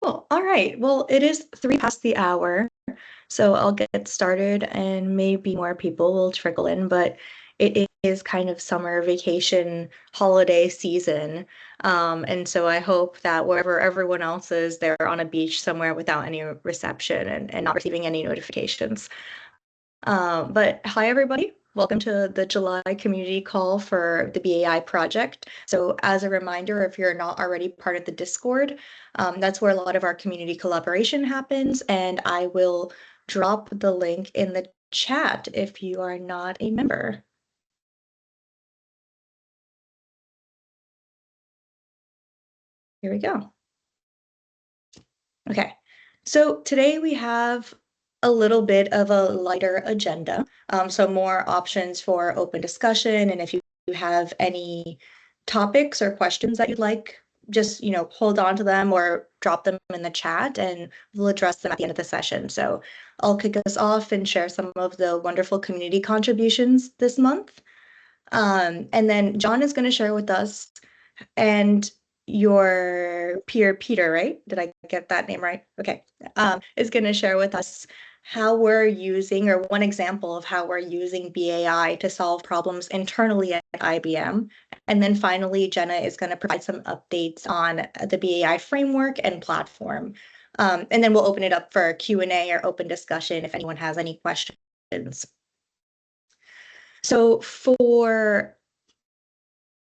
Cool. All right. Well, it is 3 past the hour, so I'll get started and maybe more people will trickle in, but it is kind of summer vacation holiday season. And so I hope that wherever everyone else is, they're on a beach somewhere without any reception and not receiving any notifications. But hi, everybody. Welcome to the July community call for the BAI project. So as a reminder, if you're not already part of the Discord, that's where a lot of our community collaboration happens. And I will drop the link in the chat if you are not a member. Here we go. Okay, so today we have a little bit of a lighter agenda. So more options for open discussion. And if you have any topics or questions that you'd like, just, hold on to them or drop them in the chat and we'll address them at the end of the session. So I'll kick us off and share some of the wonderful community contributions this month. And then John is going to share with us and your peer Peter, right? Did I get that name right? Okay. Is going to share with us how we're using, or one example of how we're using BAI to solve problems internally at IBM. And then finally, Jenna is going to provide some updates on the BAI framework and platform. And then we'll open it up for Q&A or open discussion if anyone has any questions. So for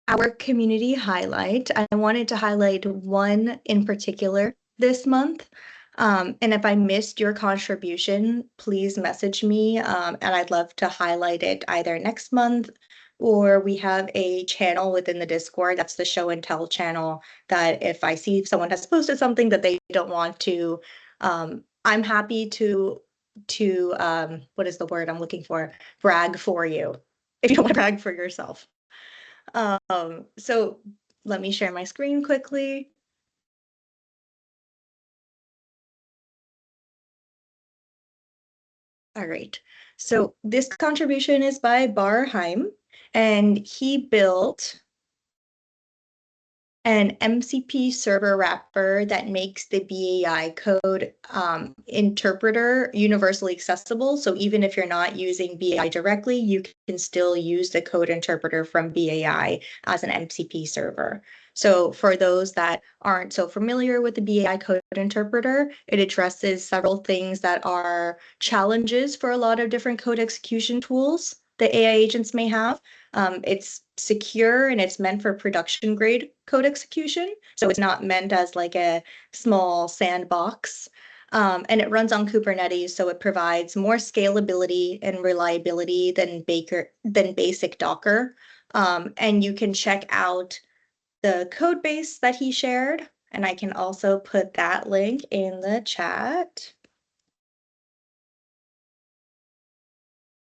our community highlight, I wanted to highlight one in particular this month. And if I missed your contribution, please message me, and I'd love to highlight it either next month, or we have a channel within the Discord, that's the show and tell channel, that if I see someone has posted something that they don't want to, I'm happy to what is the word I'm looking for? Brag for you, if you don't want to brag for yourself. So let me share my screen quickly. All right, so this contribution is by Bar Heim, and he built an MCP server wrapper that makes the BAI code interpreter universally accessible. So even if you're not using BAI directly, you can still use the code interpreter from BAI as an MCP server. So for those that aren't so familiar with the BAI code interpreter, it addresses several things that are challenges for a lot of different code execution tools that AI agents may have. It's secure and it's meant for production grade code execution. So it's not meant as like a small sandbox. And it runs on Kubernetes, so it provides more scalability and reliability than basic Docker. And you can check out the code base that he shared, and I can also put that link in the chat.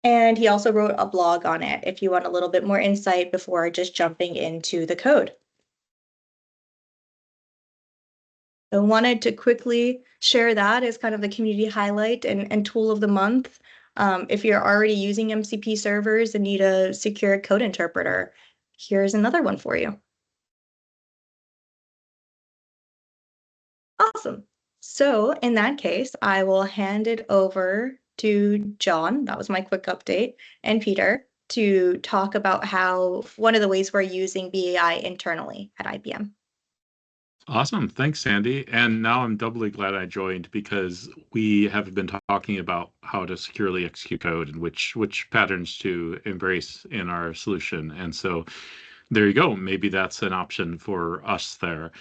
And he also wrote a blog on it if you want a little bit more insight before just jumping into the code. I wanted to quickly share that as kind of the community highlight and tool of the month. If you're already using MCP servers and need a secure code interpreter, here's another one for you. Awesome. So in that case, I will hand it over to John. That was my quick update, and Peter to talk about how one of the ways we're using BAI internally at IBM. Awesome. Thanks, Sandy. And now I'm doubly glad I joined because we have been talking about how to securely execute code and which patterns to embrace in our solution. And so there you go. Maybe that's an option for us there.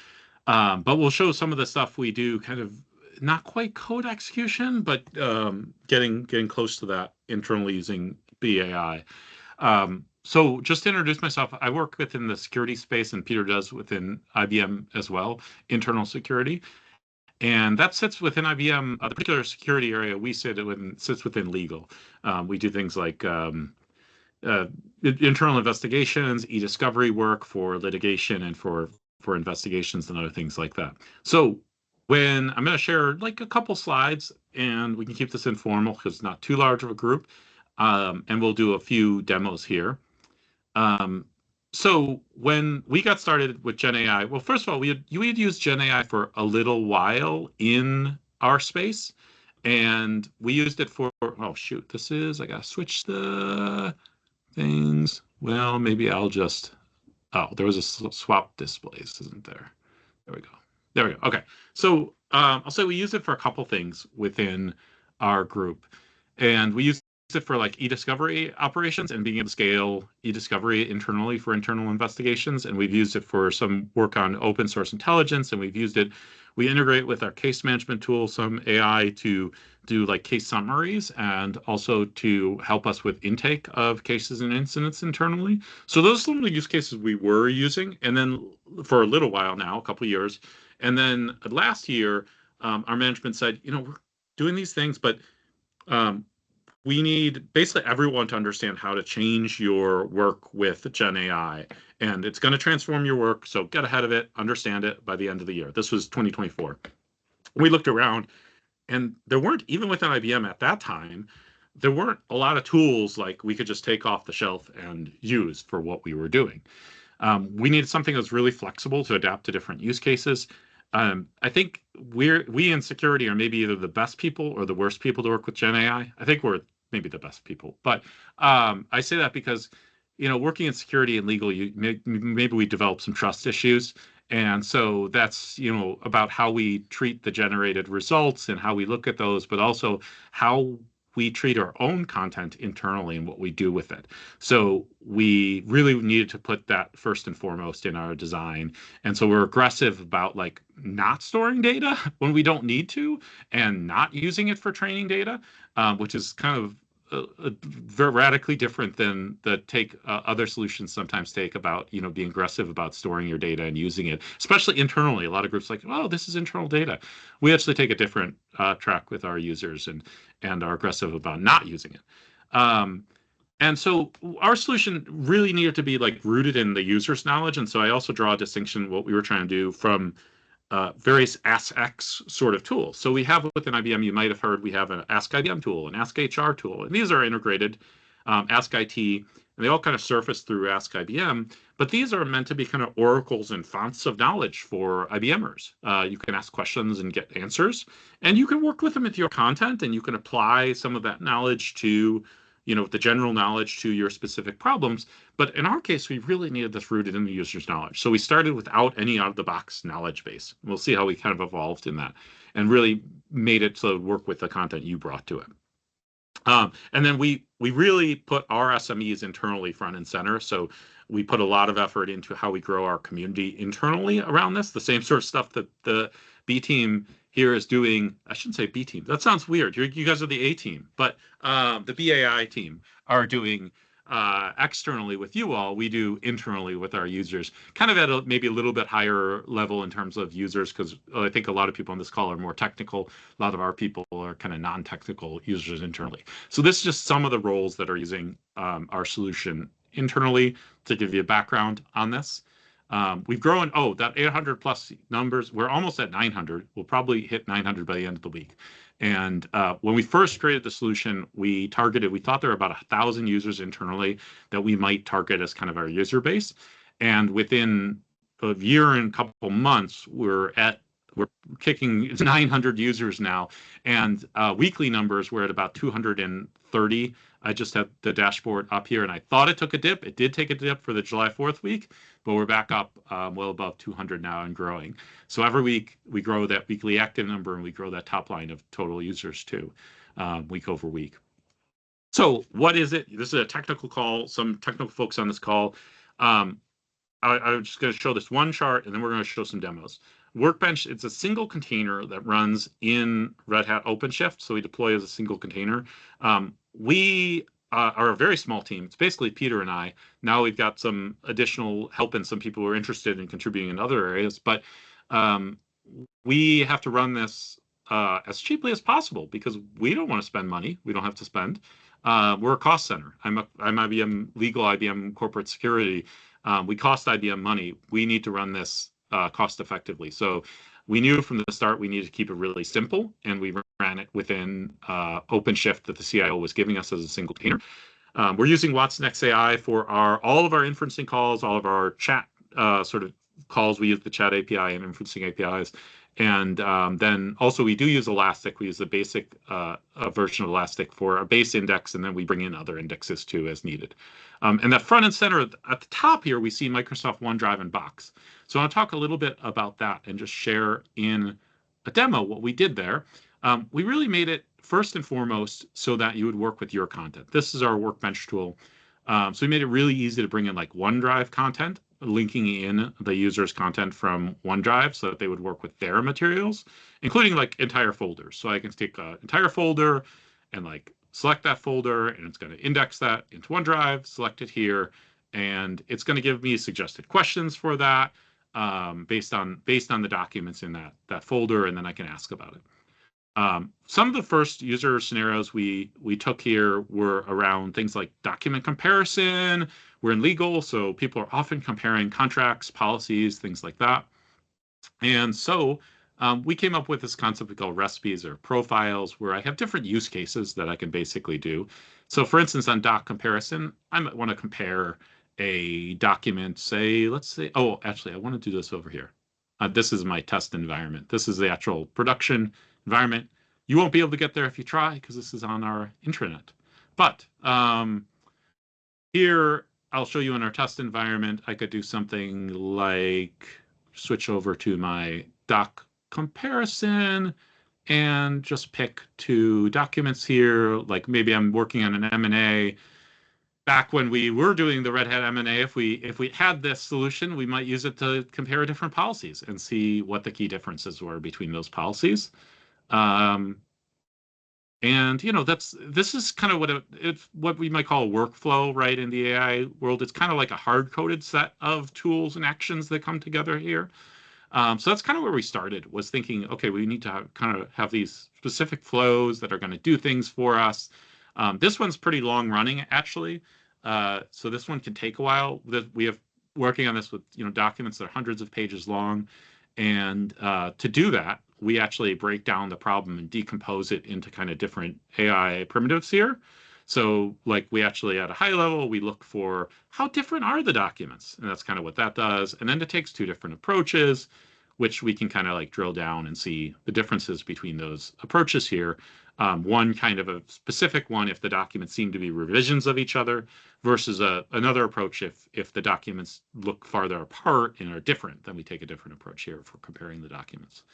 But we'll show some of the stuff we do, kind of not quite code execution, but getting close to that internally using BAI. So just to introduce myself, I work within the security space, and Peter does within IBM as well, internal security. And that sits within IBM, the particular security area we sit within sits within legal. We do things like internal investigations, e-discovery work for litigation and for investigations and other things like that. So when I'm going to share like a couple slides, and we can keep this informal because it's not too large of a group, and we'll do a few demos here. So when we got started with Gen AI, well, first of all, we had used Gen AI for a little while in our space, and we used it for, oh shoot, I gotta switch the things. Well, maybe I'll just, oh, there was a swap displays, isn't there? There we go. There we go. Okay. So I'll say we use it for a couple things within our group. And we use it for like e-discovery operations and being able to scale e-discovery internally for internal investigations. And we've used it for some work on open source intelligence. And we've used it, we integrate with our case management tool, some AI to do like case summaries and also to help us with intake of cases and incidents internally. So those are some of the use cases we were using. And then for a little while now, a couple of years. And then last year, our management said, we're doing these things, but um, we need basically everyone to understand how to change your work with Gen AI. And it's going to transform your work. So get ahead of it, understand it by the end of the year. This was 2024. We looked around and there weren't, even within IBM at that time, there weren't a lot of tools like we could just take off the shelf and use for what we were doing. We needed something that was really flexible to adapt to different use cases. I think we in security are maybe either the best people or the worst people to work with Gen AI. I think we're maybe the best people, but I say that because working in security and legal, maybe we develop some trust issues, and so that's about how we treat the generated results and how we look at those, but also how we treat our own content internally and what we do with it. So we really needed to put that first and foremost in our design. And so we're aggressive about like not storing data when we don't need to and not using it for training data, which is kind of very radically different than the other solutions sometimes take about being aggressive about storing your data and using it, especially internally. A lot of groups like, oh, this is internal data. We actually take a different track with our users and are aggressive about not using it. And so our solution really needed to be like rooted in the user's knowledge. And so I also draw a distinction what we were trying to do from various AskX sort of tools. So we have within IBM, you might have heard, we have an Ask IBM tool, an Ask HR tool, and these are integrated, Ask IT, and they all kind of surface through Ask IBM. But these are meant to be kind of oracles and fonts of knowledge for IBMers. You can ask questions and get answers, and you can work with them into your content, and you can apply some of that knowledge to the general knowledge to your specific problems. But in our case, we really needed this rooted in the user's knowledge. So we started without any out-of-the-box knowledge base. We'll see how we kind of evolved in that and really made it so it work with the content you brought to it. And then we really put our SMEs internally front and center. So we put a lot of effort into how we grow our community internally around this, the same sort of stuff that the B team here is doing. I shouldn't say B team. That sounds weird. You guys are the A team, but the BAI team are doing externally with you all. We do internally with our users, kind of at maybe a little bit higher level in terms of users, because I think a lot of people on this call are more technical. A lot of our people are kind of non-technical users internally. So this is just some of the roles that are using our solution internally to give you a background on this. We've grown, that 800 plus numbers, we're almost at 900. We'll probably hit 900 by the end of the week. And when we first created the solution, we thought there were about 1,000 users internally that we might target as kind of our user base. And within a year and a couple months, we're kicking 900 users now. And weekly numbers, we're at about 230. I just have the dashboard up here, and I thought it took a dip. It did take a dip for the July 4th week, but we're back up well above 200 now and growing. So every week we grow that weekly active number, and we grow that top line of total users too, week over week. So what is it? This is a technical call, some technical folks on this call. I'm just going to show this one chart, and then we're going to show some demos. Workbench, it's a single container that runs in Red Hat OpenShift, so we deploy as a single container. We are a very small team. It's basically Peter and I. Now we've got some additional help and some people who are interested in contributing in other areas, but we have to run this as cheaply as possible because we don't want to spend money. We don't have to spend. We're a cost center. I'm IBM legal, IBM corporate security. We cost IBM money. We need to run this cost effectively. So we knew from the start we needed to keep it really simple, and we ran it within OpenShift that the CIO was giving us as a single container. We're using Watson XAI for all of our inferencing calls, all of our chat sort of calls. We use the chat API and inferencing APIs. And then also we do use Elastic. We use the basic version of Elastic for a base index, and then we bring in other indexes too as needed. And that front and center at the top here, we see Microsoft OneDrive and Box. So I want to talk a little bit about that and just share in a demo what we did there. We really made it first and foremost so that you would work with your content. This is our Workbench tool. So we made it really easy to bring in like OneDrive content, linking in the user's content from OneDrive so that they would work with their materials, including like entire folders. So I can take an entire folder and like select that folder, and it's going to index that into OneDrive, select it here, and it's going to give me suggested questions for that based on the documents in that folder, and then I can ask about it. Some of the first user scenarios we took here were around things like document comparison. We're in legal, so people are often comparing contracts, policies, things like that. And so we came up with this concept we call recipes or profiles, where I have different use cases that I can basically do. So for instance, on doc comparison, I might want to compare a document, say, let's say, oh, actually, I want to do this over here. This is my test environment. This is the actual production environment. You won't be able to get there if you try because this is on our intranet. But here, I'll show you in our test environment, I could do something like switch over to my doc comparison and just pick two documents here. Like maybe I'm working on an M&A. Back when we were doing the Red Hat M&A, if we had this solution, we might use it to compare different policies and see what the key differences were between those policies. And you know, this is kind of what we might call a workflow, right? In the AI world, it's kind of like a hard-coded set of tools and actions that come together here. So that's kind of where we started, was thinking, okay, we need to kind of have these specific flows that are going to do things for us. This one's pretty long running, actually. So this one can take a while. We have working on this with documents that are hundreds of pages long. And to do that, we actually break down the problem and decompose it into kind of different AI primitives here. So like we actually at a high level, we look for how different are the documents, and that's kind of what that does. And then it takes two different approaches, which we can kind of like drill down and see the differences between those approaches here. One kind of a specific one if the documents seem to be revisions of each other, versus another approach if the documents look farther apart and are different, then we take a different approach here for comparing the documents.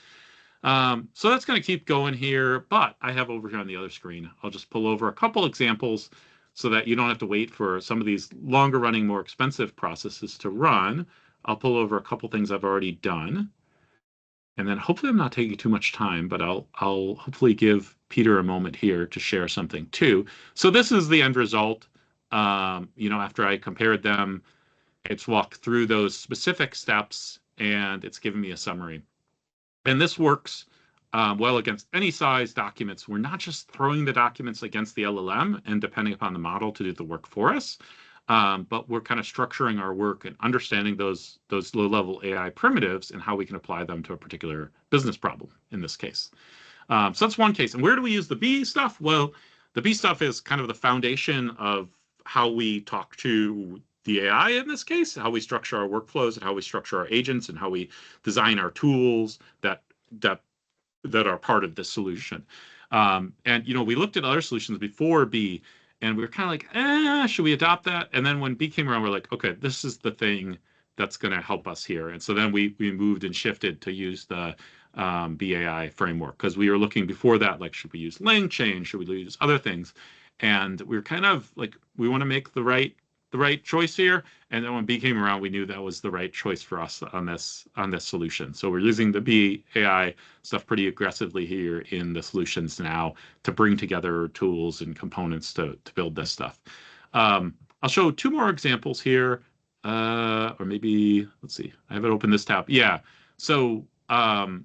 So that's going to keep going here, but I have over here on the other screen, I'll just pull over a couple examples so that you don't have to wait for some of these longer running, more expensive processes to run. I'll pull over a couple things I've already done. And then hopefully I'm not taking too much time, but I'll hopefully give Peter a moment here to share something too. So this is the end result. After I compared them, it's walked through those specific steps and it's given me a summary. And this works well against any size documents. We're not just throwing the documents against the LLM and depending upon the model to do the work for us, but we're kind of structuring our work and understanding those low-level AI primitives and how we can apply them to a particular business problem in this case. So that's one case. And where do we use the B stuff? Well, the B stuff is kind of the foundation of how we talk to the AI in this case, how we structure our workflows and how we structure our agents and how we design our tools that are part of this solution. And we looked at other solutions before B, and we were kind of like, should we adopt that? And then when B came around, we're like, okay, this is the thing that's going to help us here. And so then we moved and shifted to use the BAI framework, because we were looking before that, like, should we use LangChain? Should we use other things? And we were kind of like, we want to make the right choice here. And then when B came around, we knew that was the right choice for us on this solution. So we're using the BAI stuff pretty aggressively here in the solutions now to bring together tools and components to build this stuff. I'll show two more examples here, or maybe, let's see, I haven't opened this tab. Yeah, so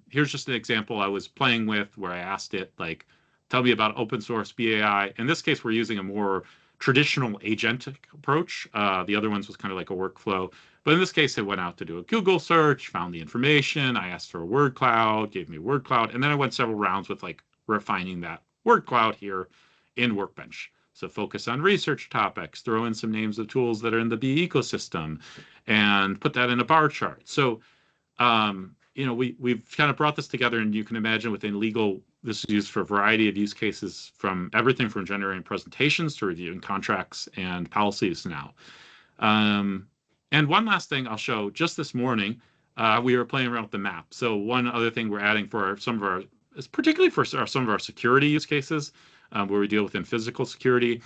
here's just an example I was playing with where I asked it, like, tell me about open source BAI. In this case, we're using a more traditional agentic approach. The other ones was kind of like a workflow. But in this case, it went out to do a Google search, found the information. I asked for a word cloud, gave me a word cloud. And then I went several rounds with like refining that word cloud here in Workbench. So focus on research topics, throw in some names of tools that are in the bee ecosystem, and put that in a bar chart. So we've kind of brought this together, and you can imagine within legal, this is used for a variety of use cases, from everything from generating presentations to reviewing contracts and policies now. And one last thing I'll show, just this morning, we were playing around with the map. So one other thing we're adding for some of our, particularly for some of our security use cases, where we deal within physical security,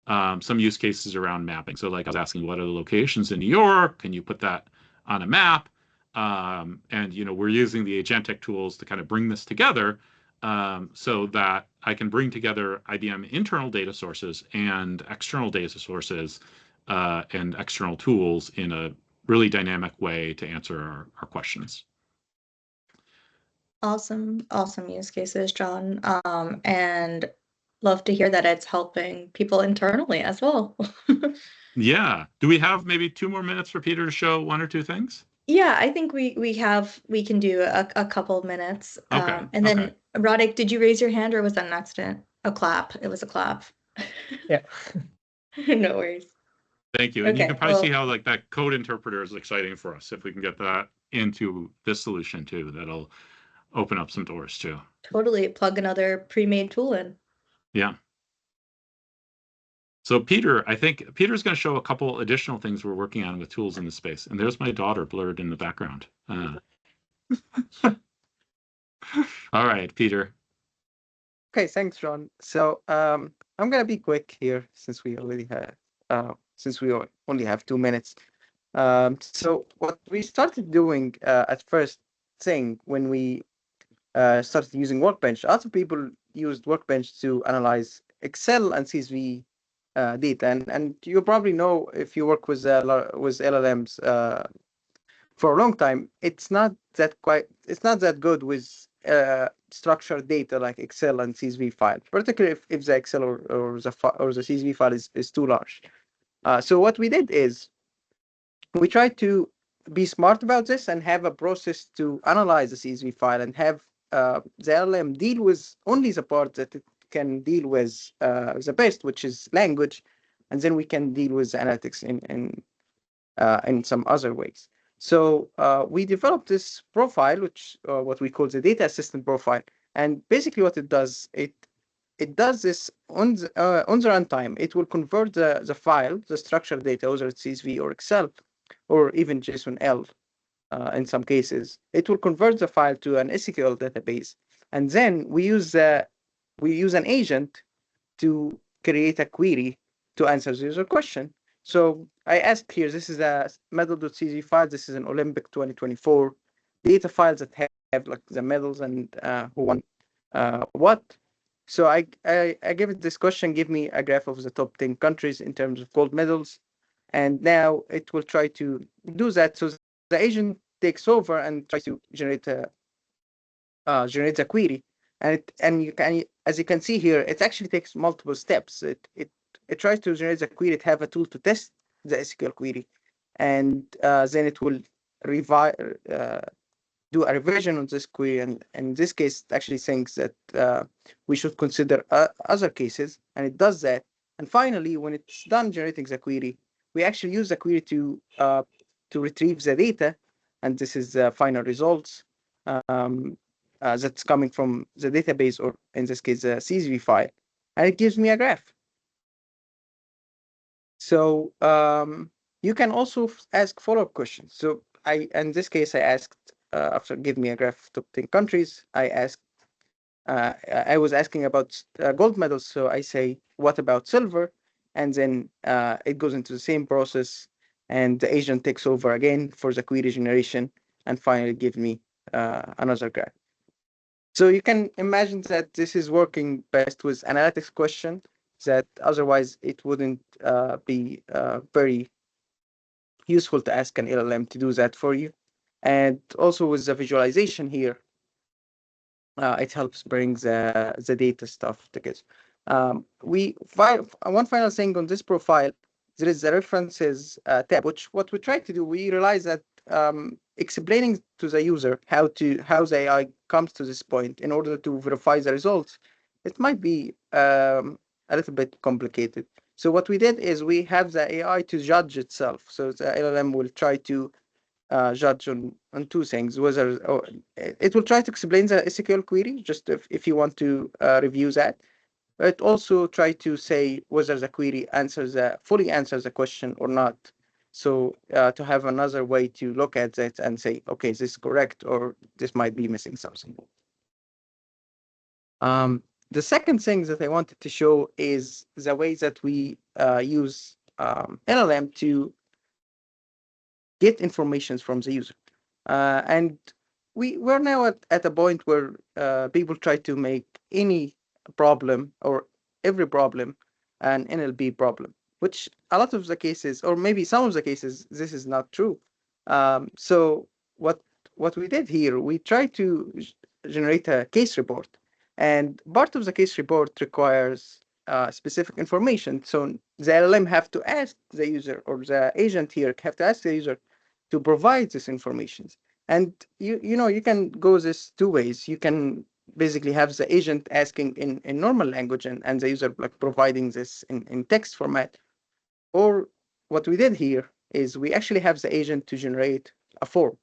some use cases around mapping. So like I was asking, what are the locations in New York? Can you put that on a map? And we're using the agentic tools to kind of bring this together, so that I can bring together IBM internal data sources and external data sources, and external tools in a really dynamic way to answer our questions. Awesome use cases, John. And love to hear that it's helping people internally as well. Yeah. Do we have maybe 2 more minutes for Peter to show 1 or 2 things? Yeah, I think we can do a couple of minutes. Okay. And then Roddick, did you raise your hand or was that an accident? A clap. It was a clap. Yeah. No worries. Thank you. And you Okay, can probably see well, how like that code interpreter is exciting for us. If we can get that into this solution too, that'll open up some doors too. totally plug another pre-made tool in. Yeah. So Peter, I think Peter's going to show a couple additional things we're working on with tools in the space. And there's my daughter blurred in the background. All right, Peter. Okay, thanks, John. So I'm gonna be quick here since we already have only have 2 minutes. So what we started doing at first thing when we started using Workbench, other people used Workbench to analyze Excel and CSV data, and you probably know, if you work with LLMs for a long time, it's not that good with structured data like Excel and CSV file, particularly if the Excel or the CSV file is too large. So what we did is we tried to be smart about this and have a process to analyze the CSV file and have the LLM deal with only the part that it can deal with the best, which is language, and then we can deal with the analytics in some other ways. So we developed this profile, which what we call the data assistant profile, and basically what it does, it does this on the runtime. It will convert the file, the structured data, whether it's CSV or Excel, or even JSON-L. In some cases, it will convert the file to an SQL database, and then we use an agent to create a query to answer the user question. So I asked here, this is a medal.csv file. This is an Olympic 2024 data files that have like the medals and who won what. So I gave it this question, give me a graph of the top 10 countries in terms of gold medals. And now it will try to do that. So the agent takes over and tries to generate a query. And you can, as you can see here, it actually takes multiple steps. It tries to generate a query, it have a tool to test the SQL query, and then it will do a revision on this query. And in this case, it actually thinks that we should consider other cases, and it does that. And finally, when it's done generating the query, we actually use the query to retrieve the data, and this is the final results. That's coming from the database, or in this case, a CSV file, and it gives me a graph. So you can also ask follow-up questions. So in this case, I asked, after give me a graph of top 10 countries, I was asking about gold medals. So I say, what about silver? And then it goes into the same process, and the agent takes over again for the query generation, and finally give me another graph. So you can imagine that this is working best with analytics question, that otherwise it wouldn't be very useful to ask an LLM to do that for you. And also with the visualization here, it helps bring the data stuff together. One final thing on this profile, there is the references tab, which what we try to do, we realize that explaining to the user how the AI comes to this point in order to verify the results, it might be a a little bit complicated. So what we did is we have the AI to judge itself. So the LLM will try to judge on two things, whether it will try to explain the SQL query, just if you want to review that. It also try to say whether the query fully answers the question or not. So to have another way to look at that and say, okay, is this correct or this might be missing something. The second thing that I wanted to show is the way that we use LLM to get information from the user. And we're now at a point where people try to make any problem or every problem an NLP problem, which a lot of the cases, or maybe some of the cases, this is not true. So what we did here, we tried to generate a case report, and part of the case report requires specific information. So the LLM have to ask the user, or the agent here have to ask the user to provide this information. And you can go this two ways. You can basically have the agent asking in normal language and the user like providing this in text format. Or what we did here is we actually have the agent to generate a form.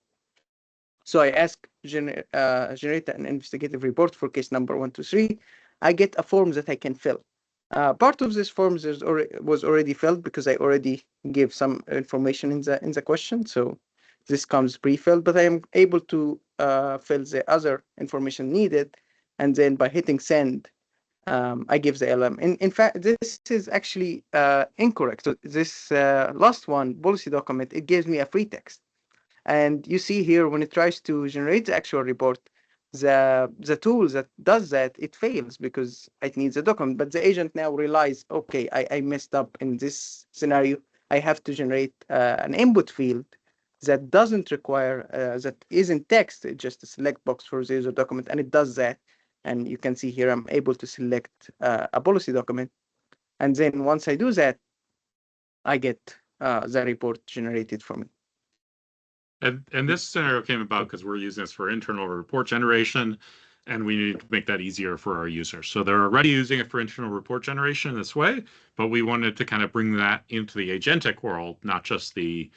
So I ask generate an investigative report for case number 123. I get a form that I can fill. Part of this form was already filled because I already gave some information in the question. So this comes pre-filled, but I am able to fill the other information needed. And then by hitting send, I give the LM. In fact, this is actually incorrect. So this last one, policy document, it gives me a free text. And you see here, when it tries to generate the actual report, the tool that does that, it fails because it needs a document. But the agent now realizes, okay, I messed up in this scenario. I have to generate an input field that doesn't require, that isn't text, it's just a select box for the user document, and it does that. And you can see here, I'm able to select a policy document. And then once I do that, I get the report generated for me. And this scenario came about because we're using this for internal report generation, and we need to make that easier for our users. So they're already using it for internal report generation this way, but we wanted to kind of bring that into the agentic world, not just the,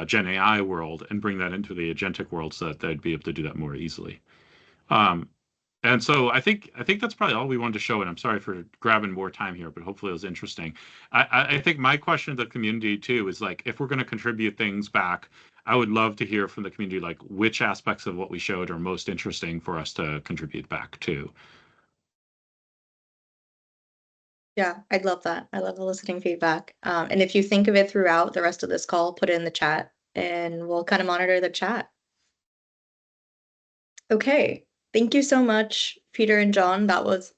Gen AI world, and bring that into the agentic world so that they'd be able to do that more easily. And so I think that's probably all we wanted to show. And I'm sorry for grabbing more time here, but hopefully it was interesting. I think my question to the community too is like, if we're going to contribute things back, I would love to hear from the community, like which aspects of what we showed are most interesting for us to contribute back to. Yeah, I'd love that. I love the listening feedback. And if you think of it throughout the rest of this call, put it in the chat and we'll kind of monitor the chat. Okay. Thank you so much, Peter and John. That was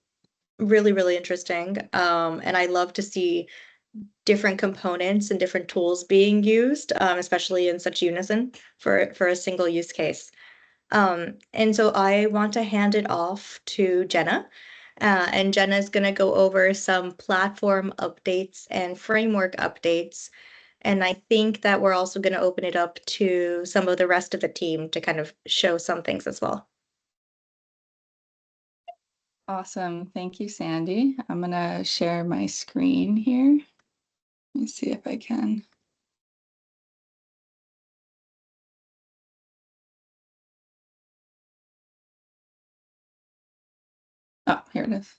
really, really interesting. And I love to see different components and different tools being used, especially in such unison for a single use case. And so I want to hand it off to Jenna. And Jenna is going to go over some platform updates and framework updates. And I think that we're also going to open it up to some of the rest of the team to kind of show some things as well. Awesome. Thank you, Sandy. I'm going to share my screen here. Let me see if I can. Oh, here it is.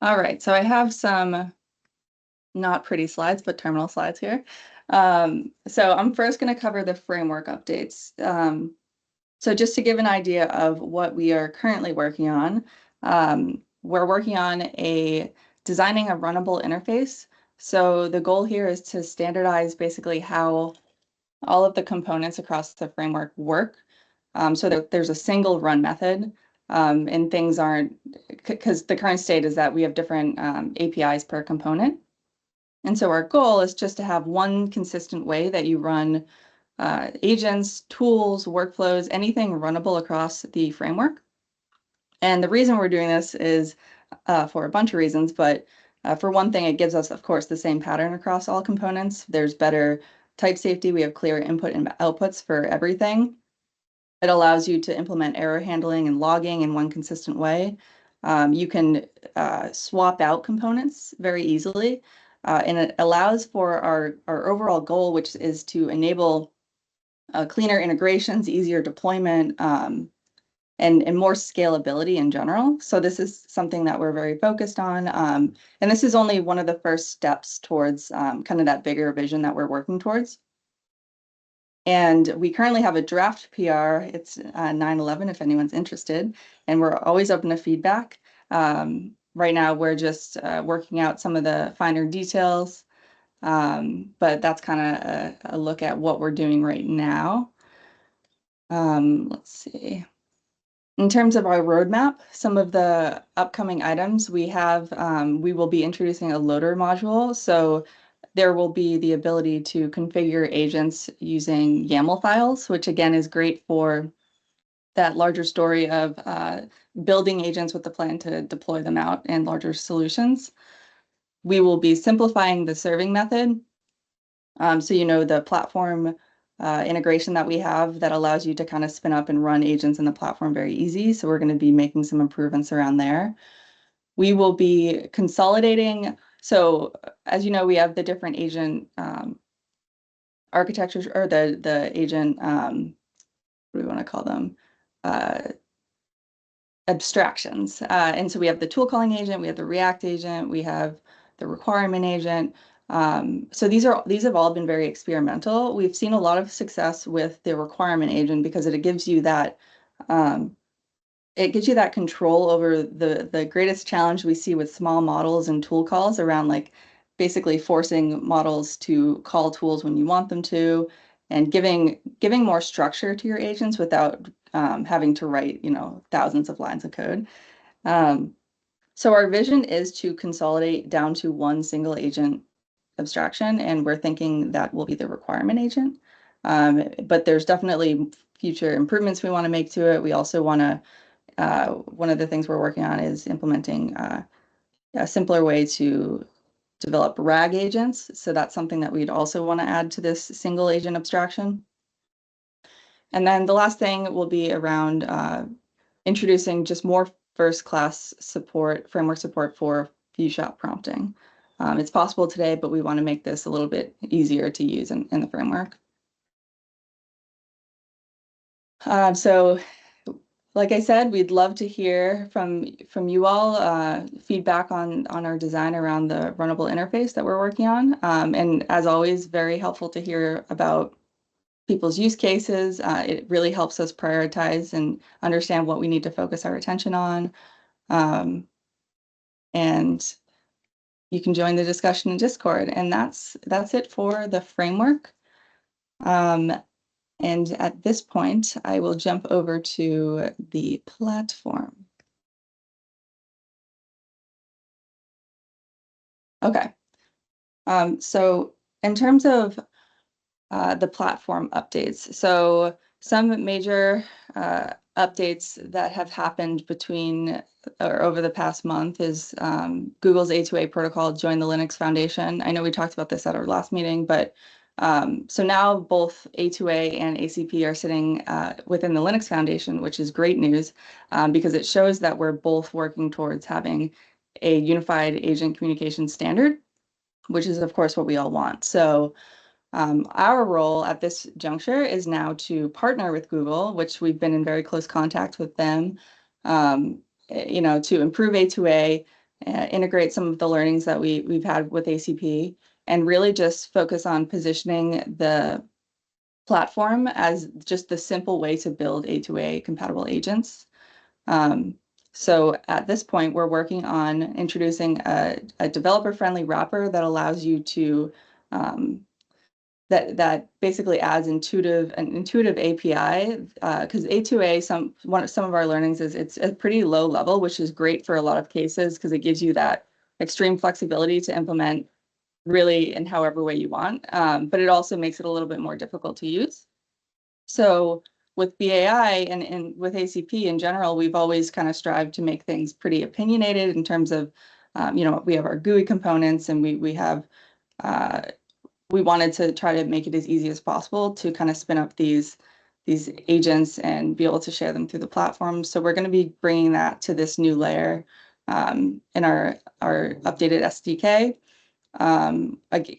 All right, so I have some not pretty slides, but terminal slides here. So I'm first going to cover the framework updates. So just to give an idea of what we are currently working on, we're working on designing a runnable interface. So the goal here is to standardize basically how all of the components across the framework work, so that there's a single run method, and things aren't, because the current state is that we have different APIs per component. And so our goal is just to have one consistent way that you run agents, tools, workflows, anything runnable across the framework. And the reason we're doing this is for a bunch of reasons, but for one thing, it gives us, of course, the same pattern across all components. There's better type safety. We have clear input and outputs for everything. It allows you to implement error handling and logging in one consistent way. You can swap out components very easily, and it allows for our overall goal, which is to enable cleaner integrations, easier deployment, and more scalability in general. So this is something that we're very focused on. And this is only one of the first steps towards kind of that bigger vision that we're working towards. And we currently have a draft PR. It's 9/11 if anyone's interested, and we're always open to feedback. Right now, we're just working out some of the finer details, but that's kind of a look at what we're doing right now. Let's see. In terms of our roadmap, some of the upcoming items we have, we will be introducing a loader module. So there will be the ability to configure agents using YAML files, which again is great for that larger story of building agents with the plan to deploy them out in larger solutions. We will be simplifying the serving method. So the platform integration that we have that allows you to kind of spin up and run agents in the platform very easy. So we're going to be making some improvements around there. We will be consolidating. So as you know, we have the different agent architectures, or the agent, what do we want to call them? Abstractions. And so we have the tool calling agent, we have the React agent, we have the requirement agent. So these have all been very experimental. We've seen a lot of success with the requirement agent because it gives you that control over the greatest challenge we see with small models and tool calls around, like basically forcing models to call tools when you want them to, and giving more structure to your agents without having to write thousands of lines of code. So our vision is to consolidate down to one single agent abstraction, and we're thinking that will be the requirement agent. But there's definitely future improvements we want to make to it. We also want to, one of the things we're working on is implementing a simpler way to develop RAG agents. So that's something that we'd also want to add to this single agent abstraction. And then the last thing will be around introducing just more first-class support, framework support for few shot prompting. It's possible today, but we want to make this a little bit easier to use in the framework. So like I said, we'd love to hear from you all, feedback on our design around the runnable interface that we're working on. And as always, very helpful to hear about people's use cases. It really helps us prioritize and understand what we need to focus our attention on. And you can join the discussion in Discord. And that's it for the framework. And at this point, I will jump over to the platform. Okay. So in terms of the platform updates, so some major updates that have happened between or over the past month is Google's A2A protocol joined the Linux Foundation. I know we talked about this at our last meeting, but so now both A2A and ACP are sitting within the Linux Foundation, which is great news because it shows that we're both working towards having a unified agent communication standard, which is of course what we all want. So our role at this juncture is now to partner with Google, which we've been in very close contact with them, to improve A2A, integrate some of the learnings that we've had with ACP, and really just focus on positioning the platform as just the simple way to build A2A compatible agents. So at this point, we're working on introducing a developer-friendly wrapper that allows you to that basically adds an intuitive API, because A2A, some of our learnings is it's a pretty low level, which is great for a lot of cases because it gives you that extreme flexibility to implement really in however way you want, but it also makes it a little bit more difficult to use. So with BAI and with ACP in general, we've always kind of strived to make things pretty opinionated in terms of, we have our GUI components, and we have we wanted to try to make it as easy as possible to kind of spin up these these agents and be able to share them through the platform. So we're going to be bringing that to this new layer in our updated SDK.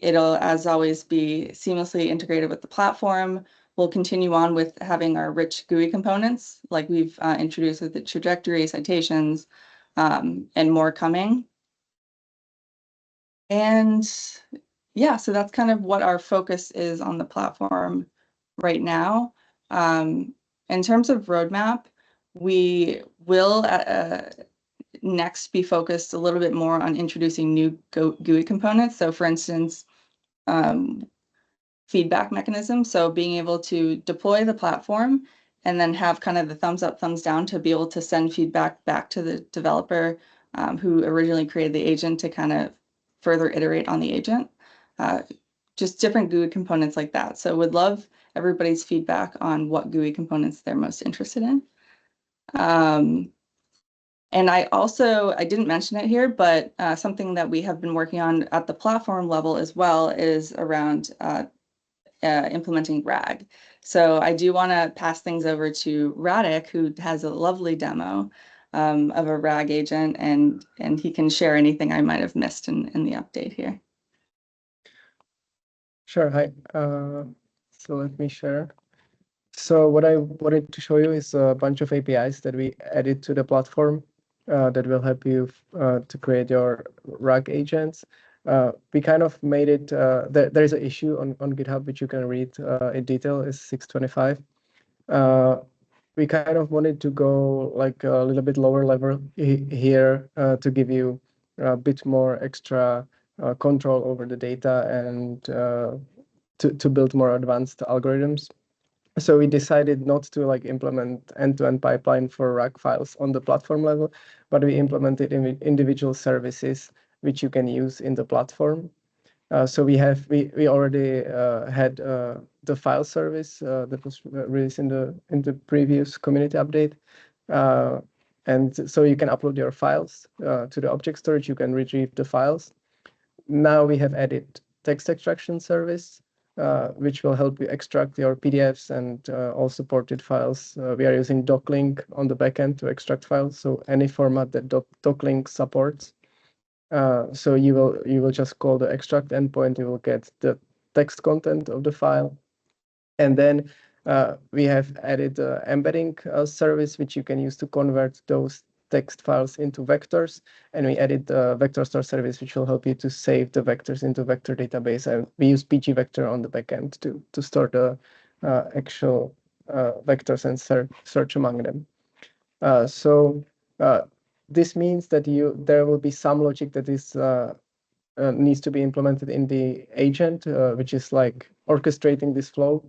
It'll, as always, be seamlessly integrated with the platform. We'll continue on with having our rich GUI components, like we've introduced with the trajectory, citations, and more coming. And yeah, so that's kind of what our focus is on the platform right now. In terms of roadmap, we will next be focused a little bit more on introducing new GUI components. So for instance, feedback mechanism. So being able to deploy the platform and then have kind of the thumbs up, thumbs down to be able to send feedback back to the developer who originally created the agent to kind of further iterate on the agent. Just different GUI components like that. So would love everybody's feedback on what GUI components they're most interested in. And I didn't mention it here, but something that we have been working on at the platform level as well is around implementing RAG. So I do want to pass things over to Radek, who has a lovely demo of a RAG agent, and he can share anything I might have missed in the update here. Sure. Hi. So let me share. So what I wanted to show you is a bunch of APIs that we added to the platform that will help you to create your RAG agents. We kind of made it, there is an issue on GitHub, which you can read in detail, is 625. We kind of wanted to go like a little bit lower level here to give you a bit more extra control over the data and to build more advanced algorithms. So we decided not to like implement end-to-end pipeline for RAG files on the platform level, but we implemented individual services which you can use in the platform. So we already had the file service that was released in the previous community update. And so you can upload your files to the object storage, you can retrieve the files. Now we have added text extraction service, which will help you extract your PDFs and all supported files. We are using doclink on the backend to extract files, so any format that doclink supports. So you will just call the extract endpoint, you will get the text content of the file. And then we have added embedding service, which you can use to convert those text files into vectors. And we added the vector store service, which will help you to save the vectors into vector database. And we use pgvector on the backend to store the actual vectors and search among them. So this means that there will be some logic that is needs to be implemented in the agent, which is like orchestrating this flow,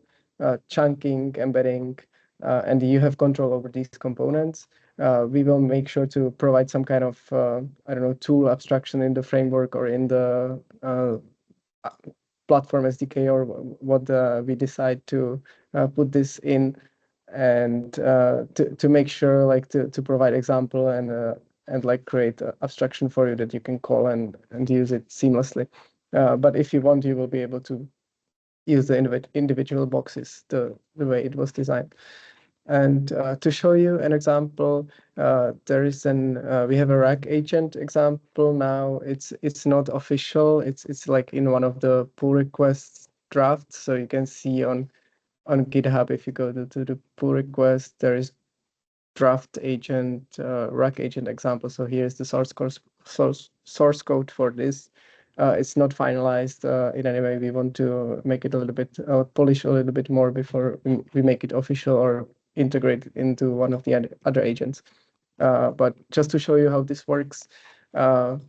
chunking, embedding, and you have control over these components. We will make sure to provide some kind of, I don't know, tool abstraction in the framework or in the platform SDK or what we decide to put this in, and to make sure like to provide example and like create abstraction for you that you can call and use it seamlessly. But if you want, you will be able to use the individual boxes the way it was designed. And to show you an example, there is we have a RAG agent example now. It's not official. It's like in one of the pull requests drafts. So you can see on GitHub, if you go to the pull request, there is draft agent, RAG agent example. So here's the source code for this. It's not finalized in any way. We want to make it a little bit, polish a little bit more before we make it official or integrate into one of the other agents. But just to show you how this works, there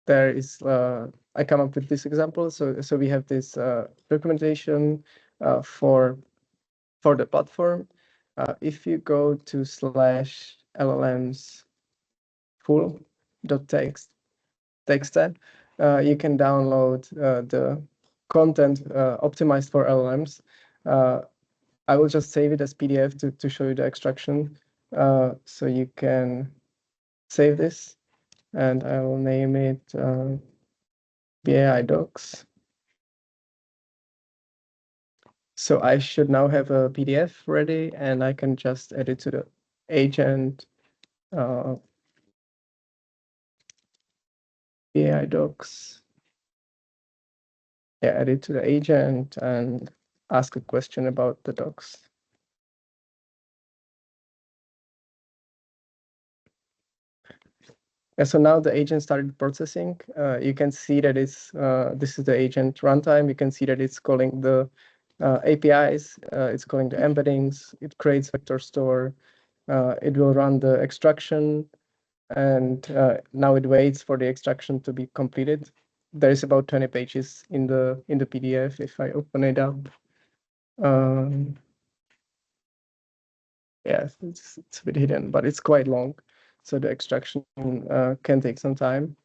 is, I come up with this example. So we have this documentation for the platform. If you go to /LLMs full.txt tab, you can download the content optimized for LLMs. I will just save it as PDF to show you the extraction. So you can save this, and I will name it BAI docs. So I should now have a PDF ready, and I can just add it to the agent. BeeAI docs. Yeah, add it to the agent and ask a question about the docs. Yeah, so now the agent started processing. You can see that it's this is the agent runtime. You can see that it's calling the APIs. It's calling the embeddings. It creates vector store. It will run the extraction, and now it waits for the extraction to be completed. There is about 20 pages in the PDF. If I open it up, yeah, it's a bit hidden, but it's quite long, so the extraction can take some time.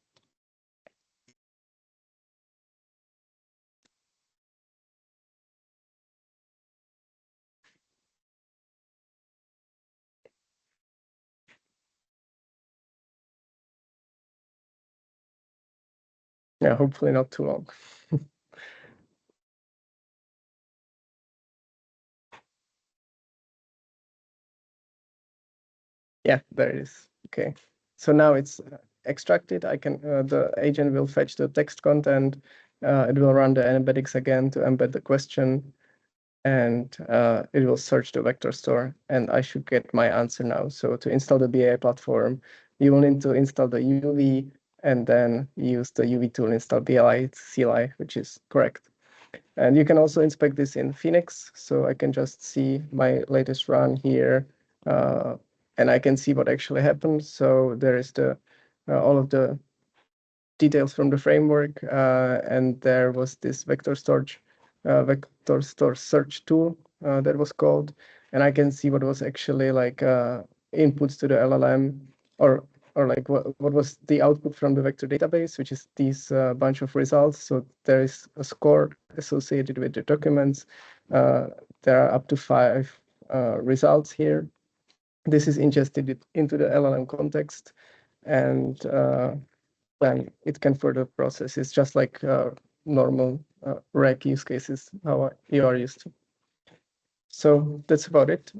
Yeah, hopefully not too long. Yeah, there it is. Okay, so now it's extracted. I can the agent will fetch the text content. It will run the embeddings again to embed the question, and it will search the vector store, and I should get my answer now. So to install the BeeAI platform, you will need to install the UV and then use the UV tool install BeeAI CLI, which is correct. And you can also inspect this in Phoenix. So I can just see my latest run here, and I can see what actually happened. So there is the all of the details from the framework, and there was this vector store search tool that was called, and I can see what was actually like inputs to the LLM, or like what was the output from the vector database, which is these bunch of results. So there is a score associated with the documents. There are up to 5 results here. This is ingested into the LLM context, and then it can further process. It's just like normal RAG use cases, how you are used to. So that's about it.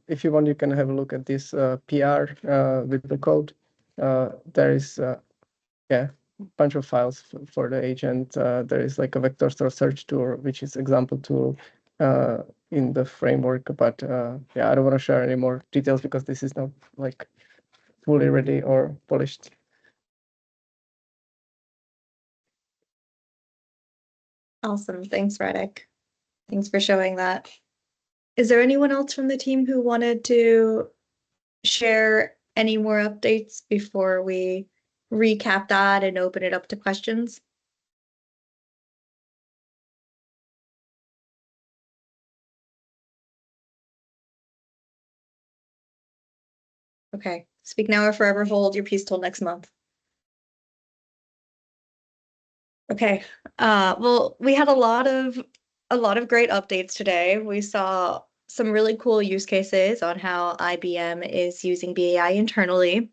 If you want, you can have a look at this PR with the code. There is yeah, a bunch of files for the agent. There is like a vector store search tool, which is example tool in the framework. But yeah, I don't want to share any more details because this is not like fully ready or polished. Awesome. Thanks, Radek. Thanks for showing that. Is there anyone else from the team who wanted to share any more updates before we recap that and open it up to questions? Okay. Speak now or forever hold your peace till next month. Okay. Well, we had a lot of great updates today. We saw some really cool use cases on how IBM is using BeeAI internally.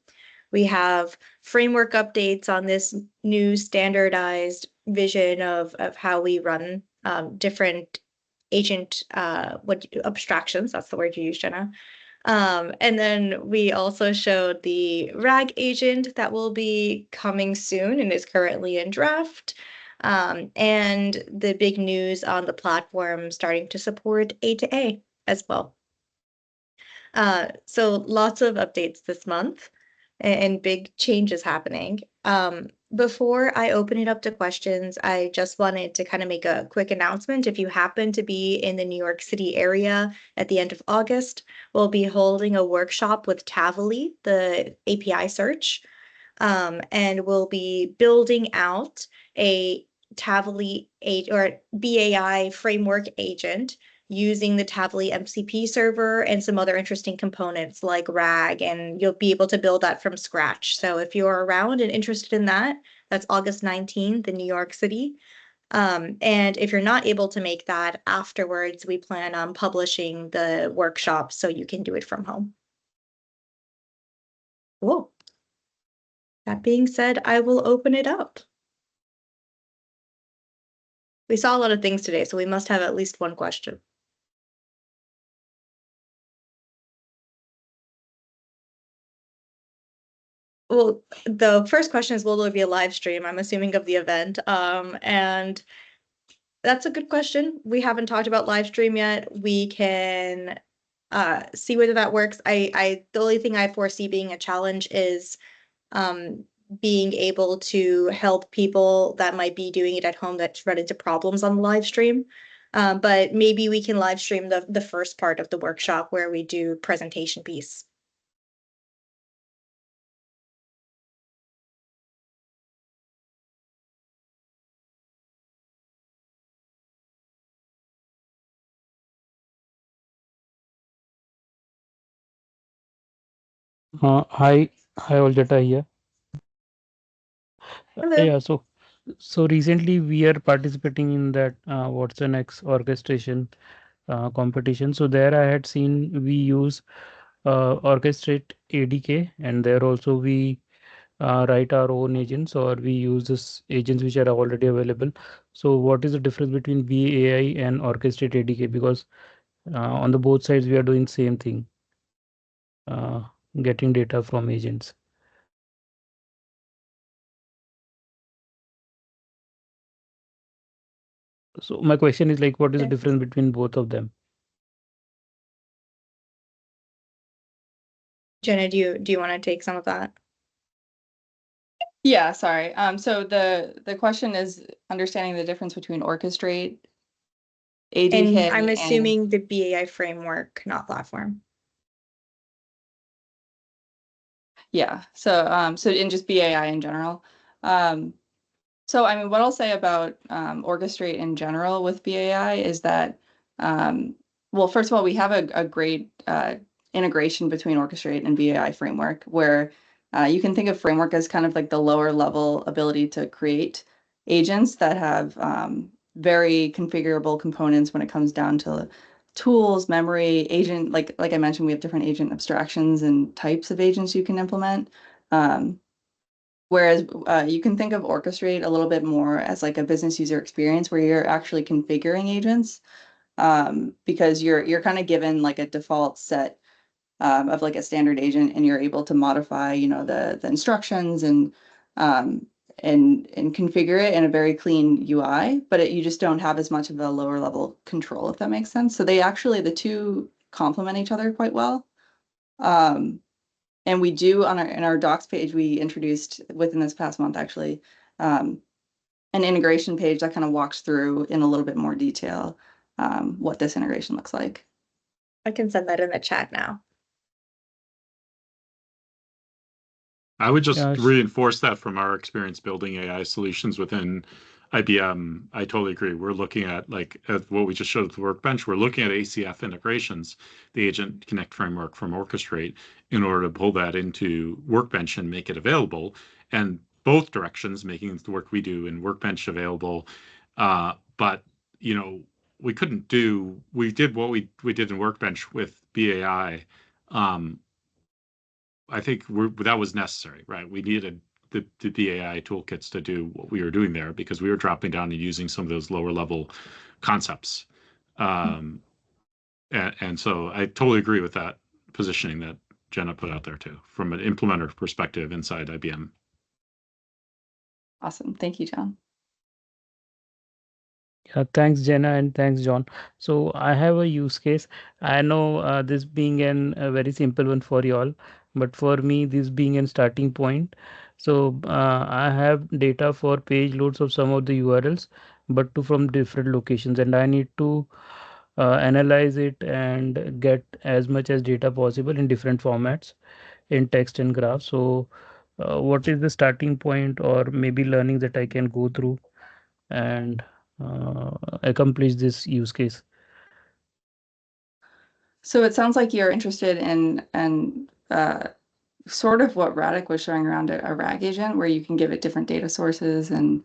We have framework updates on this new standardized vision of how we run different agent abstractions. That's the word you used, Jenna. And then we also showed the RAG agent that will be coming soon and is currently in draft. And the big news on the platform starting to support A2A as well. So lots of updates this month and big changes happening. Before I open it up to questions, I just wanted to kind of make a quick announcement. If you happen to be in the New York City area at the end of August, we'll be holding a workshop with Tavily, the API search, and we'll be building out a Tavily or BeeAI framework agent using the Tavily MCP server and some other interesting components like RAG, and you'll be able to build that from scratch. So if you're around and interested in that, that's August 19th in New York City. And if you're not able to make that afterwards, we plan on publishing the workshop so you can do it from home. Cool. That being said, I will open it up. We saw a lot of things today, so we must have at least one question. Well, the first question is, will there be a live stream? I'm assuming of the event. And that's a good question. We haven't talked about live stream yet. We can see whether that works. The only thing I foresee being a challenge is being able to help people that might be doing it at home that run into problems on the live stream. But maybe we can live stream the first part of the workshop where we do presentation piece. Hi, Oljata here. Hello. Yeah, so recently we are participating in that What's the Next orchestration competition. So there I had seen we use Orchestrate ADK, and there also we write our own agents, or we use this agents which are already available. So what is the difference between BeeAI and Orchestrate ADK? Because on the both sides we are doing same thing, uh, getting data from agents. So my question is like, what is the Okay. difference between both of them? Jenna, do you want to take some of that? Yeah, sorry. So the question is understanding the difference between orchestrate, ADK, And I'm assuming the BAI framework, not platform. yeah. So in just BAI in general. So I mean, what I'll say about orchestrate in general with BAI is that well, first of all, we have a great integration between orchestrate and BAI framework, where you can think of framework as kind of like the lower level ability to create agents that have very configurable components when it comes down to tools, memory, agent. Like I mentioned, we have different agent abstractions and types of agents you can implement. Whereas you can think of orchestrate a little bit more as like a business user experience where you're actually configuring agents, because you're kind of given like a default set of like a standard agent, and you're able to modify, you know, the instructions um, and configure it in a very clean UI, but you just don't have as much of a lower level control, if that makes sense. So they actually, the two complement each other quite well. And we do in our docs page, we introduced within this past month actually an integration page that kind of walks through in a little bit more detail what this integration looks like. I can send that in the chat now. I would just Yeah, reinforce that from our experience building AI solutions within IBM. I totally agree. We're looking at what we just showed at the workbench. We're looking at ACF integrations, the Agent Connect framework from Orchestrate, in order to pull that into Workbench and make it available. And both directions, making the work we do in Workbench available. But you know, we did what we did in Workbench with BAI. I think that was necessary, right? We needed the BAI toolkits to do what we were doing there because we were dropping down and using some of those lower level concepts. And so I totally agree with that positioning that Jenna put out there too, from an implementer perspective inside IBM. Awesome. Thank you, John. yeah, thanks Jenna and thanks John. So I have a use case. I know this being a very simple one for you all, but for me this being a starting point. So I have data for page loads of some of the URLs, but from different locations, and I need to analyze it and get as much as data possible in different formats in text and graph. So what is the starting point or maybe learning that I can go through and accomplish this use case? So it sounds like you're interested in sort of what Radek was showing around a RAG agent, where you can give it different data sources and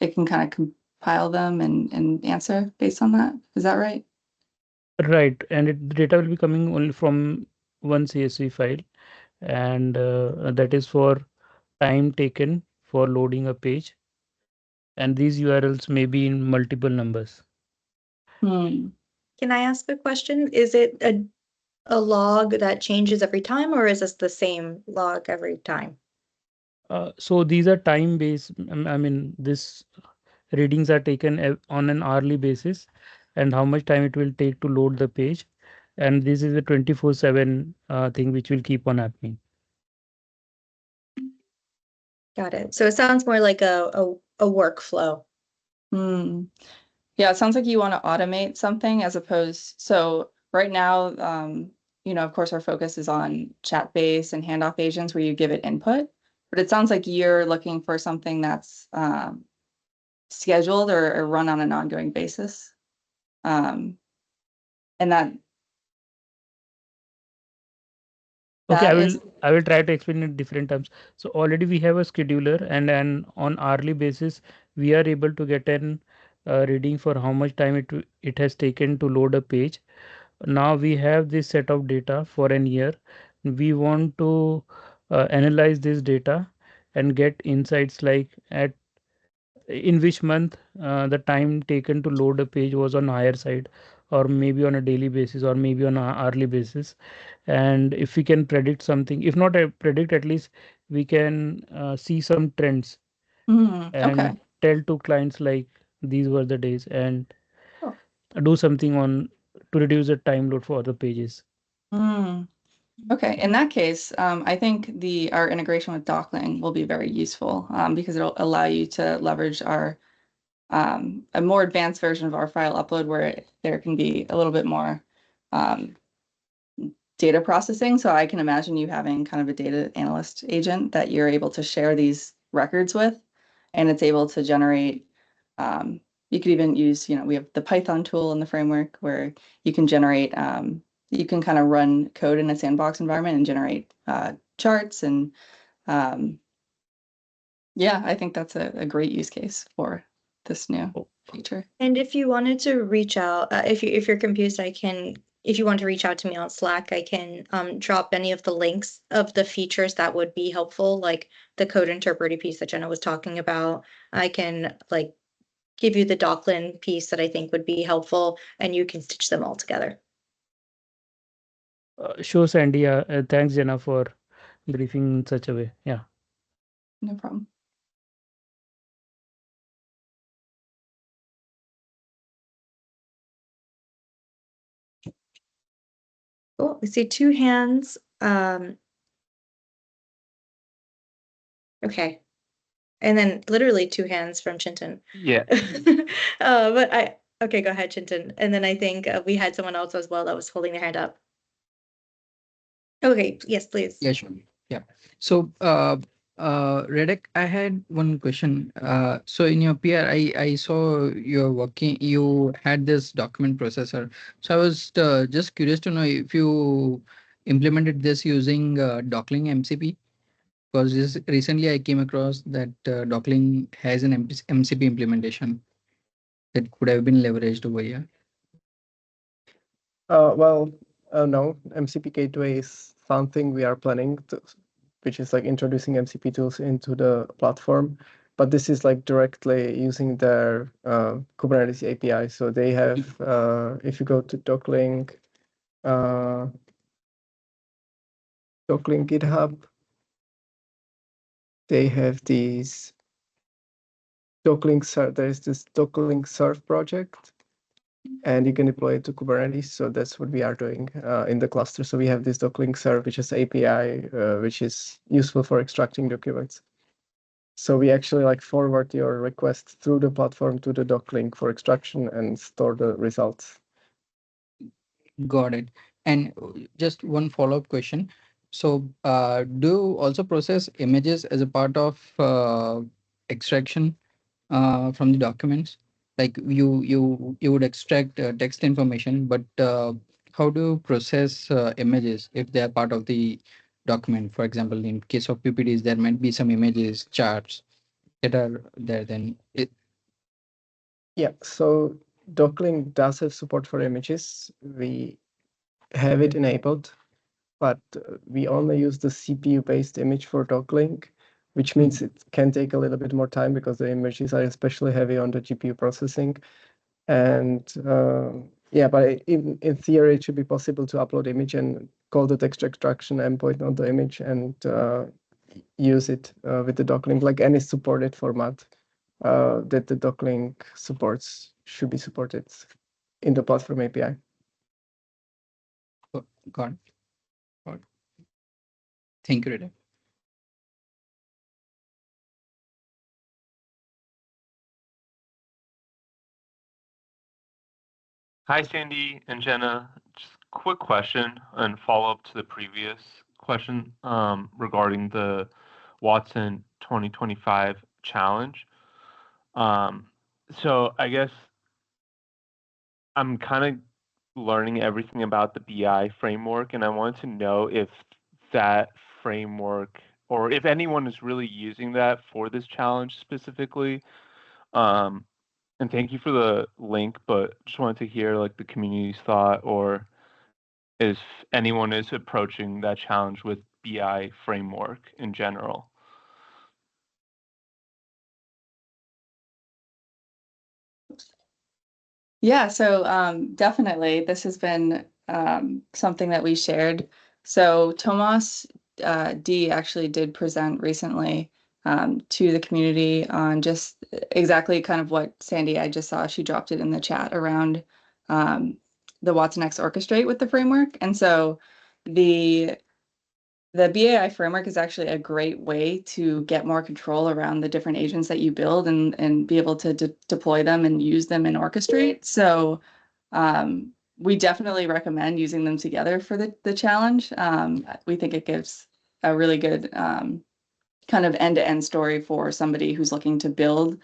it can kind of compile them and answer based on that. Is that right? Right, and the data will be coming only from one CSV file, and that is for time taken for loading a page, and these URLs may be in multiple numbers. Can I ask a question? Is it a log that changes every time, or is this the same log every time? So these are time based. I mean, this readings are taken on an hourly basis, and how much time it will take to load the page. And this is a 24/7 thing which will keep on happening. Got it. So it sounds more like a workflow. Hmm. Yeah, it sounds like you want to automate something as opposed. So right now, of course, our focus is on chat-based and handoff agents where you give it input. But it sounds like you're looking for something that's scheduled or run on an ongoing basis. And that Okay, that is. I will try to explain it different terms. So already we have a scheduler, and on hourly basis we are able to get an reading for how much time it has taken to load a page. Now we have this set of data for an year. We want to analyze this data and get insights like at in which month the time taken to load a page was on higher side, or maybe on a daily basis, or maybe on a hourly basis. And if we can predict something, if not predict, at least we can see some trends Okay. and tell to clients like these were the days, and Oh. do something on to reduce the time load for other pages. Okay, in that case, I think our integration with Dockling will be very useful because it'll allow you to leverage our a more advanced version of our file upload where there can be a little bit more data processing. So I can imagine you having kind of a data analyst agent that you're able to share these records with, and it's able to generate. You could even use, we have the Python tool in the framework where you can generate. You can kind of run code in a sandbox environment and generate charts and yeah, I think that's a great use case for this new feature. And if you wanted to reach out, if you're confused, if you want to reach out to me on Slack, I can drop any of the links of the features that would be helpful, like the code interpreter piece that Jenna was talking about. I can like give you the Docklin piece that I think would be helpful, and you can stitch them all together. Sure, Sandy. Thanks, Jenna, for briefing in such a way. Yeah. No problem. Oh, I see two hands. Okay. And then literally two hands from Chintan. Yeah. Okay, go ahead, Chintan. And then I think we had someone else as well that was holding their hand up. Okay, yes, please. Yeah, sure. Yeah. So, Redek, I had one question. So in your PR, I saw you had this document processor. So I was just curious to know if you implemented this using Dockling MCP, because recently I came across that Dockling has an MCP implementation that could have been leveraged over here. Well, no, MCP gateway is something we are planning to, which is like introducing MCP tools into the platform. But this is like directly using their Kubernetes API. So they have, if you go to Dockling GitHub, they have these Dockling serve. There is this Dockling serve project, and you can deploy it to Kubernetes. So that's what we are doing in the cluster. So we have this Dockling serve, which is API, which is useful for extracting documents. So we actually like forward your request through the platform to the Docklink for extraction and store the results. Got it. And just one follow-up question. So, do you also process images as a part of extraction from the documents? Like you would extract text information, but how do you process images if they are part of the document? For example, in case of PPTs, there might be some images, charts that are there. Yeah, so Docklink does have support for images. We have it enabled, but we only use the CPU-based image for Docklink, which means it can take a little bit more time because the images are especially heavy on the GPU processing. And Yeah, but in theory, it should be possible to upload image and call the text extraction endpoint on the image and use it with the docklink, like any supported format that the docklink supports should be supported in the platform API. Got it. Got it. Thank you, Rita. Hi, Sandy and Jenna. Just a quick question and follow up to the previous question regarding the Watson 2025 challenge. So I guess I'm kind of learning everything about the BI framework, and I wanted to know if that framework or if anyone is really using that for this challenge specifically. And thank you for the link, but just wanted to hear like the community's thought, or if anyone is approaching that challenge with BI framework in general. Yeah, so definitely this has been something that we shared. So Tomas D actually did present recently to the community on just exactly kind of what Sandy, I just saw, she dropped it in the chat around the watsonx Orchestrate with the framework. And so the BAI framework is actually a great way to get more control around the different agents that you build and be able to deploy them and use them in Orchestrate. So we definitely recommend using them together for the challenge. We think it gives a really good kind of end-to-end story for somebody who's looking to build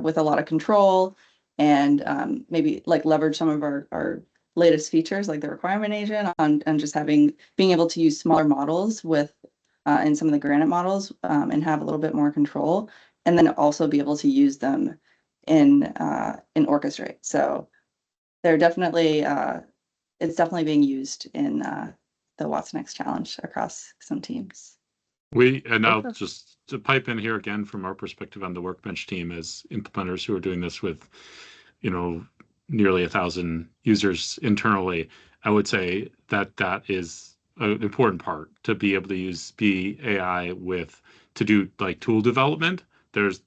with a lot of control and maybe like leverage some of our latest features like the requirement agent and just being able to use smaller models with in some of the Granite models and have a little bit more control, and then also be able to use them in Orchestrate. So they're definitely it's definitely being used in the watsonx challenge across some teams. And I'll just to pipe in here again from our perspective on the Workbench team as implementers who are doing this with, nearly 1,000 users internally. I would say that that is an important part to be able to use BAI to do like tool development. There's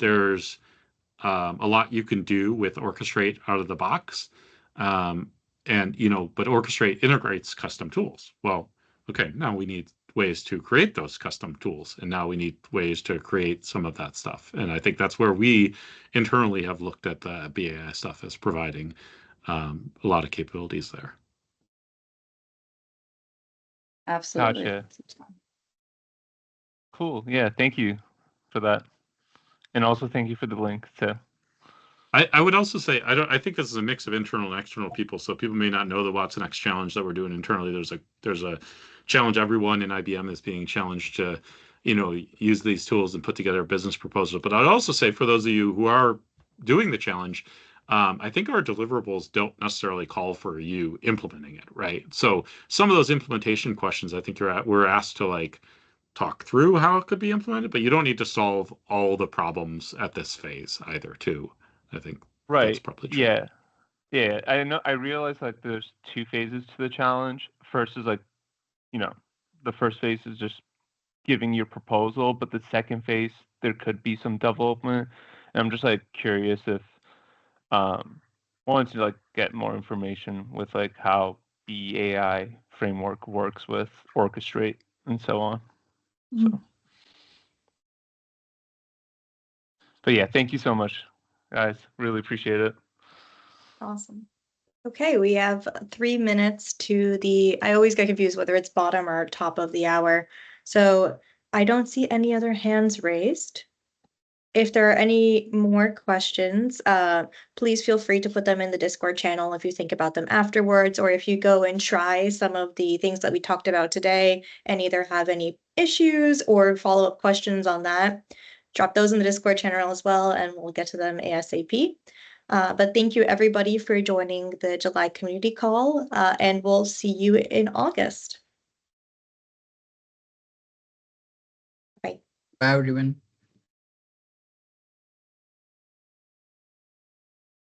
a lot you can do with Orchestrate out of the box, but Orchestrate integrates custom tools. Well, okay, now we need ways to create those custom tools, and now we need ways to create some of that stuff. And I think that's where we internally have looked at the BAI stuff as providing a lot of capabilities there. Absolutely. Gotcha. Cool. Yeah, thank you for that. And also thank you for the link too. I would also say I think this is a mix of internal and external people. So people may not know the watsonx challenge that we're doing internally. There's a challenge. Everyone in IBM is being challenged to, use these tools and put together a business proposal. But I'd also say for those of you who are doing the challenge, I think our deliverables don't necessarily call for you implementing it, right? So some of those implementation questions, I think we're asked to like talk through how it could be implemented, but you don't need to solve all the problems at this phase either, too. I think that's probably true. Yeah. Yeah. I realize like there's two phases to the challenge. First is like, the first phase is just giving your proposal, but the second phase there could be some development. And I'm just like curious if wanted to like get more information with like how BAI framework works with Orchestrate and so on. So but yeah, thank you so much, guys. Really appreciate it. Awesome. Okay, we have 3 minutes to I always get confused whether it's bottom or top of the hour. So I don't see any other hands raised. If there are any more questions, please feel free to put them in the Discord channel if you think about them afterwards, or if you go and try some of the things that we talked about today and either have any issues or follow-up questions on that, drop those in the Discord channel as well, and we'll get to them ASAP. But thank you everybody for joining the July community call, and we'll see you in August. Bye. Bye, everyone.